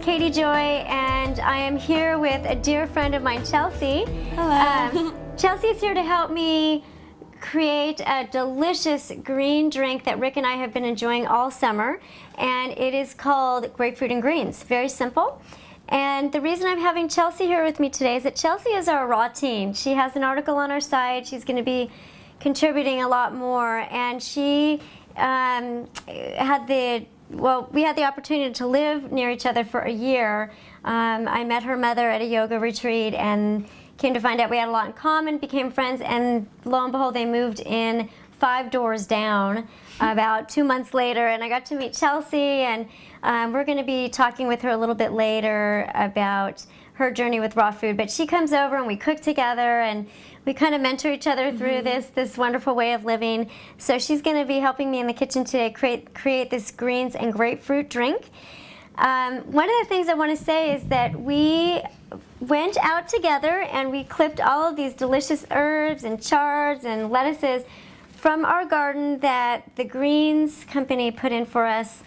Katy Joy, and I am here with a dear friend of mine, Chelsea. Hello. Chelsea is here to help me create a delicious green drink that Rick and I have been enjoying all summer, and it is called Grapefruit and Greens. Very simple. And the reason I'm having Chelsea here with me today is that Chelsea is our raw teen. She has an article on our site. She's going to be contributing a lot more, and she we had the opportunity to live near each other for a year. I met her mother at a yoga retreat and came to find out we had a lot in common, became friends, and lo and behold, they moved in 5 doors down about 2 months later, and I got to meet Chelsea, and we're going to be talking with her a little bit later about her journey with raw food. But she comes over and we cook together, and we kind of mentor each other through this wonderful way of living. So she's going to be helping me in the kitchen today create this greens and grapefruit drink. One of the things I want to say is that we went out together and we clipped all of these delicious herbs and chards and lettuces from our garden that the Greens Company put in for us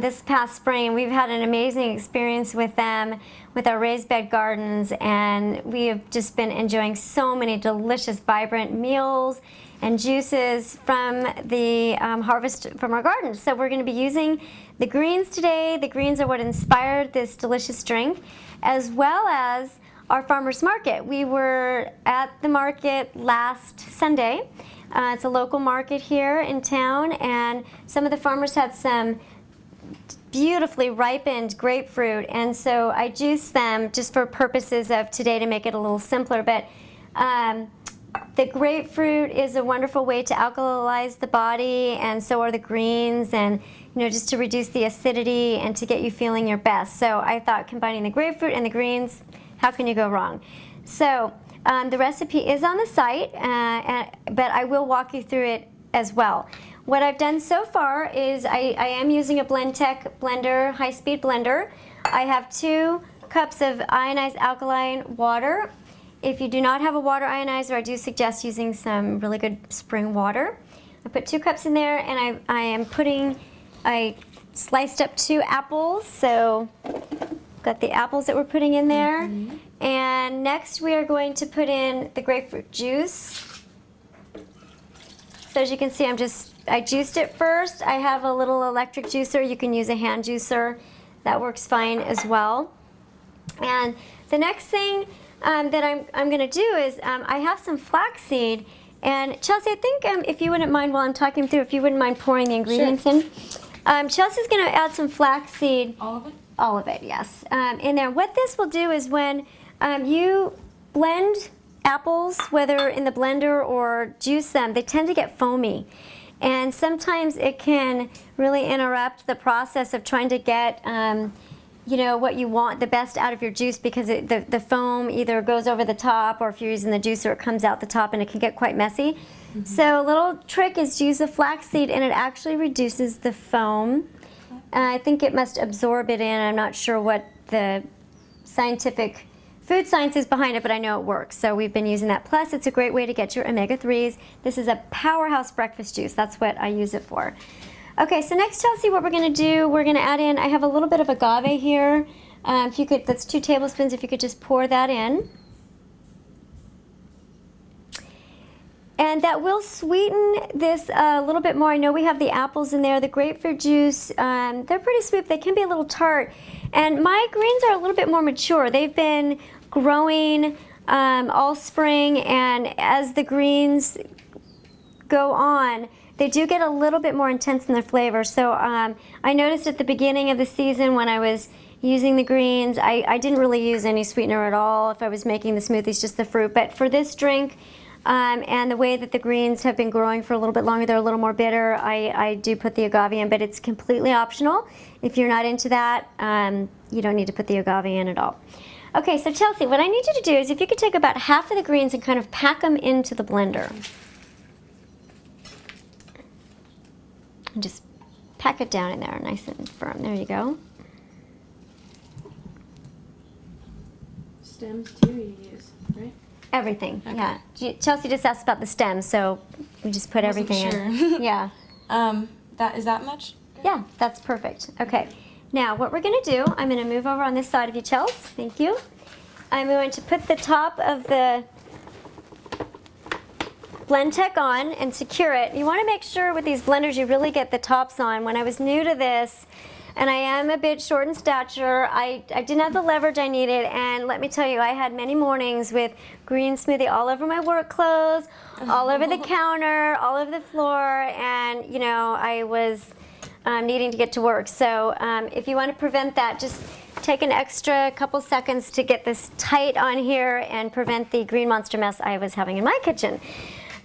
this past spring. We've had an amazing experience with them, with our raised bed gardens, and we have just been enjoying so many delicious, vibrant meals and juices from the harvest from our gardens. So we're going to be using the greens today. The greens are what inspired this delicious drink, as well as our farmer's market. We were at the market last Sunday. It's a local market here in town, and some of the farmers had some beautifully ripened grapefruit, and so I juiced them just for purposes of today to make it a little simpler. But the grapefruit is a wonderful way to alkalize the body, and so are the greens, and just to reduce the acidity and to get you feeling your best. So I thought combining the grapefruit and the greens, how can you go wrong? So the recipe is on the site, but I will walk you through it as well. What I've done so far is I am using a Blendtec blender, high-speed blender. I have 2 cups of ionized alkaline water. If you do not have a water ionizer, I do suggest using some really good spring water. I put 2 cups in there, and I sliced up 2 apples, so got the apples that we're putting in there. And next we are going to put in the grapefruit juice. So as you can see, I juiced it first. I have a little electric juicer. You can use a hand juicer. That works fine as well. And the next thing that I'm going to do is I have some flaxseed. And Chelsea, I think if you wouldn't mind while I'm talking through, if you wouldn't mind pouring the ingredients in. Chelsea's going to add some flaxseed. All of it? All of it, yes. In there. What this will do is when you blend apples, whether in the blender or juice them, they tend to get foamy. And sometimes it can really interrupt the process of trying to get what you want, the best out of your juice, because the foam either goes over the top, or if you're using the juicer, it comes out the top, and it can get quite messy. So a little trick is to use the flaxseed, and it actually reduces the foam. I think it must absorb it in. I'm not sure what the scientific food science is behind it, but I know it works. So we've been using that. Plus, it's a great way to get your omega-3s. This is a powerhouse breakfast juice. That's what I use it for. Okay, so next, Chelsea, what we're going to do, we're going to add in, I have a little bit of agave here. If you could, that's 2 tablespoons, if you could just pour that in. And that will sweeten this a little bit more. I know we have the apples in there, the grapefruit juice. They're pretty sweet. They can be a little tart. And my greens are a little bit more mature. They've been growing all spring, and as the greens go on, they do get a little bit more intense in their flavor. So I noticed at the beginning of the season when I was using the greens, I didn't really use any sweetener at all if I was making the smoothies, just the fruit. But for this drink, and the way that the greens have been growing for a little bit longer, they're a little more bitter, I do put the agave in, but it's completely optional. If you're not into that, you don't need to put the agave in at all. Okay, so Chelsea, what I need you to do is if you could take about half of the greens and kind of pack them into the blender. And just pack it down in there, nice and firm. There you go. Stems too you use, right? Everything, Okay. yeah. Chelsea just asked about the stems, so we just put everything in. Yeah. Is that much? Yeah, that's perfect. Okay. Now, what we're going to do, I'm going to move over on this side of you, Chels. Thank you. I'm going to put the top of the blend tech on and secure it. You want to make sure with these blenders you really get the tops on. When I was new to this, and I am a bit short in stature, I didn't have the leverage I needed, and let me tell you, I had many mornings with green smoothie all over my work clothes, all over the counter, all over the floor, and you know, I was needing to get to work. So if you want to prevent that, just take an extra couple seconds to get this tight on here and prevent the green monster mess I was having in my kitchen.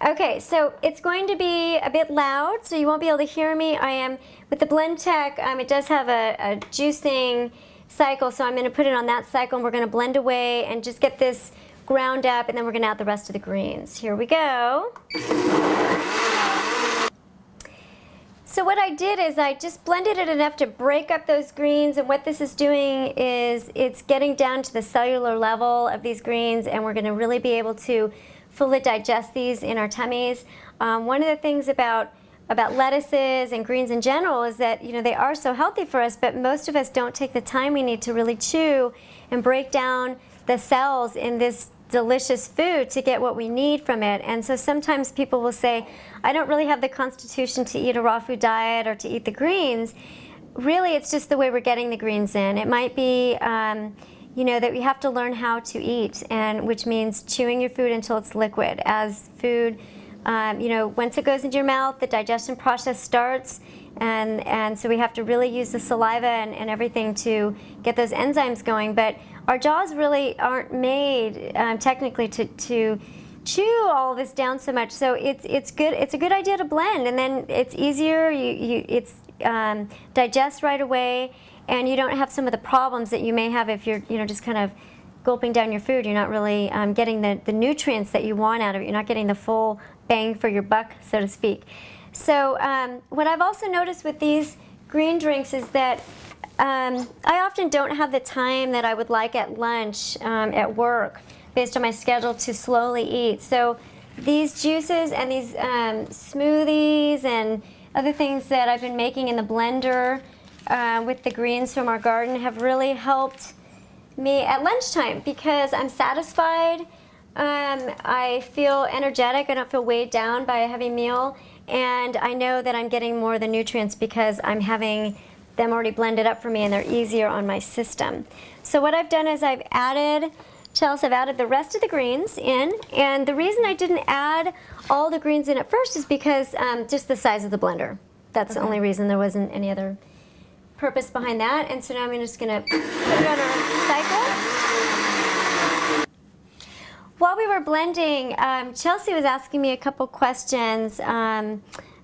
Okay, so it's going to be a bit loud, so you won't be able to hear me. I am, with the blend tech, it does have a juicing cycle, so I'm going to put it on that cycle, and we're going to blend away and just get this ground up, and then we're going to add the rest of the greens. Here we go. So what I did is I just blended it enough to break up those greens, and what this is doing is it's getting down to the cellular level of these greens, and we're going to really be able to fully digest these in our tummies. One of the things about lettuces and greens in general is that, you know, they are so healthy for us, but most of us don't take the time we need to really chew and break down the cells in this delicious food to get what we need from it. And so sometimes people will say, I don't really have the constitution to eat a raw food diet or to eat the greens. Really, it's just the way we're getting the greens in. It might be you know, that we have to learn how to eat, and which means chewing your food until it's liquid. As food, you know, once it goes into your mouth, the digestion process starts, and so we have to really use the saliva and everything to get those enzymes going. But our jaws really aren't made technically to chew all of this down so much. So it's good. It's a good idea to blend, and then it's easier. It's digest right away. And you don't have some of the problems that you may have if you're, you know, just kind of gulping down your food. You're not really getting the nutrients that you want out of it. You're not getting the full bang for your buck, so to speak. So what I've also noticed with these green drinks is that I often don't have the time that I would like at lunch at work based on my schedule to slowly eat. So these juices and these smoothies and other things that I've been making in the blender with the greens from our garden have really helped me at lunchtime because I'm satisfied, I feel energetic, I don't feel weighed down by a heavy meal, and I know that I'm getting more of the nutrients because I'm having them already blended up for me and they're easier on my system. So what I've done is I've added the rest of the greens in, and the reason I didn't add all the greens in at first is because just the size of the blender. That's the only reason. There wasn't any other purpose behind that. And so now I'm just going to put it on our cycle. While we were blending, Chelsea was asking me a couple questions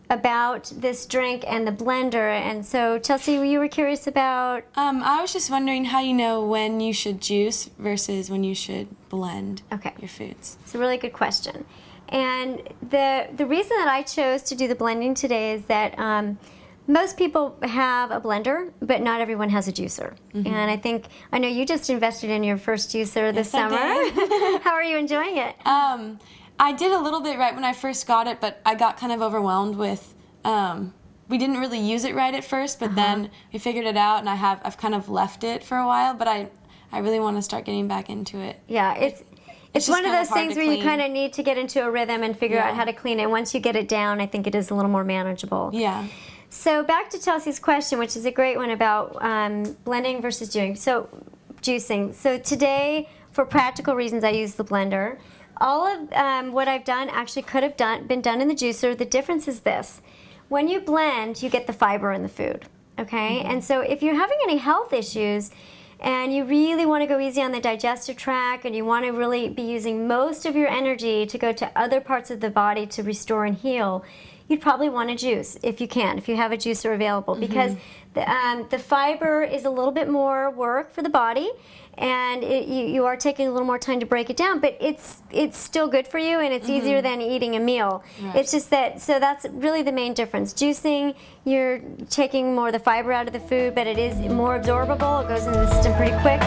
about this drink and the blender. And so Chelsea, you were curious about? I was just wondering how you know when you should juice versus when you should blend your foods. It's a really good question. And the reason that I chose to do the blending today is that most people have a blender, but not everyone has a juicer. Mm-hmm. And I know you just invested in your first juicer this summer. How are you enjoying it? I did a little bit right when I first got it, but I got kind of overwhelmed with, we didn't really use it right at first, but then we figured it out, and I've kind of left it for a while, but I really want to start getting back into it. Yeah, it's one of those things where you kind of need to get into a rhythm and figure out how to clean it. Once you get it down, I think it is a little more manageable. Yeah. So back to Chelsea's question, which is a great one about blending versus juicing. So today, for practical reasons, I use the blender. All of what I've done actually could have been done in the juicer. The difference is this. When you blend, you get the fiber in the food, okay? Mm-hmm. And so if you're having any health issues and you really want to go easy on the digestive tract and you want to really be using most of your energy to go to other parts of the body to restore and heal, you'd probably want to juice if you have a juicer available, because the fiber is a little bit more work for the body, and you are taking a little more time to break it down, but it's still good for you, and it's easier than eating a meal. Right. It's just so that's really the main difference. Juicing, you're taking more of the fiber out of the food, but it is more absorbable. It goes in the system pretty quick.